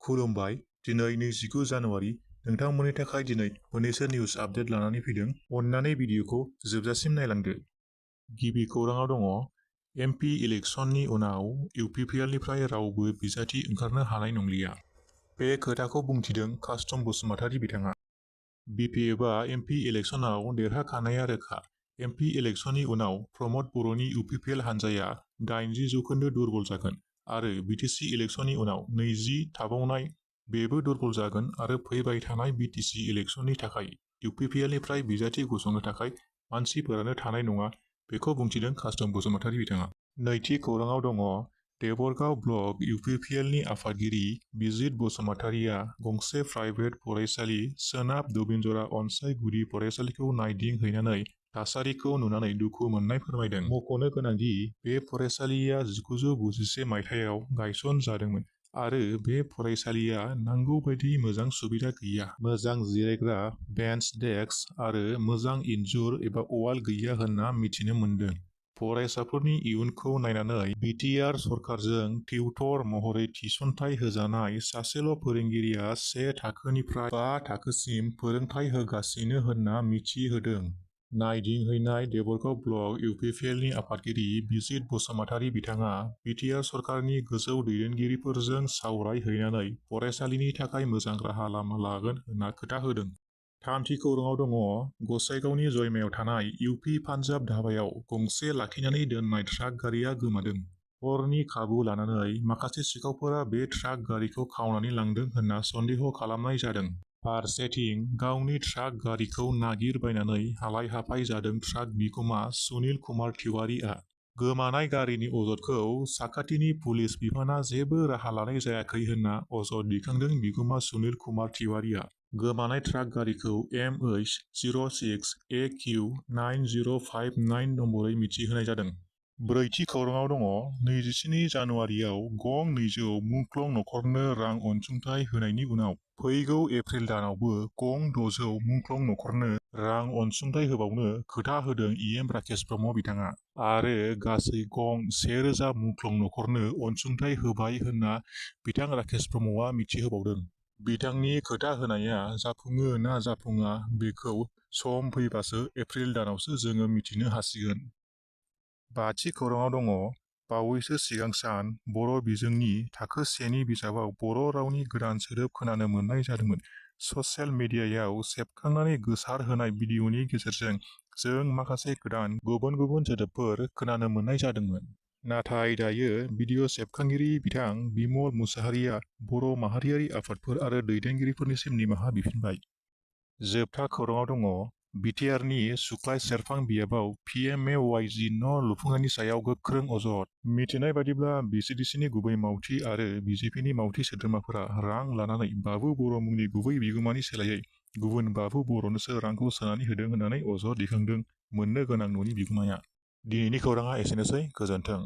खुलुमबाय दिनै 29 जानुवारि नोंथांमोननि थाखाय दिनै मोननैसो निउज आपडेट लानानै फैदों। अन्नानै भिडिअखौ जोबजासिम नायलांदो। गिबि खौराङाव दङ एमपि इलेक्शननि उनाव UPPLनिफ्राय रावबो बिजाथि ओंखारनो हानाय नंलिया। बे खोथाखौ बुंथिदों कास्टम बसुमतारी बिथाङा। BP एबा MP इलेक्शनाव देरहाखानाया रोखा। MP इलेक्शननि उनाव प्रमद बर'नि UPPL हानजाया 80% दुरबल जागोन आरो BTC इलेक्शननि उनाव 20 थाबावनाय बेबो दुरबल जागोन आरो फैबाय थानाय BTC इलेक्शननि थाखाय UPPLनिफ्राय बिजाथि गसंनो थाखाय मानसिफोरानो थानाय नङा। बेखौ बुंथिदों कास्टम बसुमतारी बिथाङा। नैथि खौराङाव दङ देबरगाव ब्लक UPPLनि आफादगिरि बिजित बसुमतारीया गंसे प्राइभेट फरायसालि सोनाब दबिनजरा अनसाइ गुदि फरायसालिखौ नायदिंहैनानै थासारिखौ नुनानै दुखु मोननाय फोरमायदों। मख'नो गोनांदि बे फरायसालिया 1991 मायथाइयाव गायसन जादोंमोन आरो बे फरायसालिया नांगौ बायदि मोजां सुबिदा गैया। मोजां जिरायग्रा बेन्च डेस्क आरो मोजां इन्जुर एबा अवाल गैया होनना मिथिनो मोन्दों। फरायसाफोरनि इयुनखौ नायनानै BTR सरकारजों टिउटर महरै थिसनथाइ होजानाय सासेल' फोरोंगिरिया 1 थाखोनिफ्राय 5 थाखोसिम फोरोंथाइ होगासिनो होनना मिथिहोदों। नायदिंहैनाय देबरगाव ब्लक UPPLनि आफादगिरि बिजित बसुमतारी बिथाङा BTR सरकारनि गोजौ दैदेनगिरिफोरजों सावरायहैनानै फरायसालिनि थाखाय मोजां राहा लामा लागोन होनना खोथा होदों। थामथि खौराङाव दङ गसाइगावनि जयमायाव थानाय UP पान्जाब धाबायाव गंसे लाखिनानै दोननाय ट्राक गारिया गोमादों। हरनि खाबु लानानै माखासे सिखावफोरा बे ट्राक गारिखौ खावनानै लांदों होनना सन्देह खालामनाय जादों। फारसेथिं गावनि ट्राक गारिखौ नागिरबायनानै हालाय-हाफाय जादों ट्राक बिगोमा सुनिल कुमार तिवारीआ। गोमानाय गारिनि अजदखौ साखाथिनि पुलिस बिफाना जेबो राहा लानाय जायाखै होनना अजद दैखांदों बिगोमा सुनिल कुमार तिवारीआ। गोमानाय ट्राक गारिखौ MH06AQ9059 नम्बरै मिथिहोनाय जादों। ब्रैथि खौराङाव दङ 27 जानुवारियाव गं 200 मुंख्लं नख'रनो रां अनसुंथाइ होनायनि उनाव फैगौ एप्रिल दानावबो गं 600 मुंख्लं नख'रनो रां अनसुंथाइ होबावनो खोथा होदों EM राकेश ब्रह्म बिथाङा। आरो गासै गं 1000 मुंख्लं नख'रनो अनसुंथाइ होबाय होनना बिथां राकेश ब्रह्मआ मिथिहोबावदों। बिथांनि खोथा होनाया जाफुङो ना जाफुङा बेखौ सम फैबासो एप्रिल दानावसो जोङो मिथिनो हासिगोन। बाथि खौराङाव दङ बावैसो सिगां सान बर' बिजोंनि थाखो 1 नि बिजाबाव बर' रावनि गोदान सोदोब खोनानो मोननाय जादोंमोन। ससियेल मिडियायाव सेबखांनानै गोसारहोनाय भिडिअनि गेजेरजों जों माखासे गोदान गुबुन गुबुन सोदोबफोर खोनानो मोननाय जादोंमोन। नाथाय दायो भिडिअ सेबखांगिरि बिथां बिमल मुसाहारिया बर' माहारियारि आफादफोर आरो दैदेनगिरिफोरनिसिम निमाहा बिफिनबाय। जोबथा खौराङाव दङ BTRनि सुख्लाय सेरफां बियाबाव PMAYG न' लुफुंनायनि सायाव गोख्रों अजद। मिथिनाय बादिब्ला BCDCनि गुबै मावथि आरो BJPनि मावथि सोद्रोमाफोरा रां लानानै बाबु बर' मुंनि गुबै बिगोमानि सोलायै गुबुन बाबु बर'नोसो रांखौ सोनानै होदों होननानै अजद दैखांदों मोननो गोनां न'नि बिगोमाया। दिनैनि खौराङा एसेनोसै, गोजोन्थों।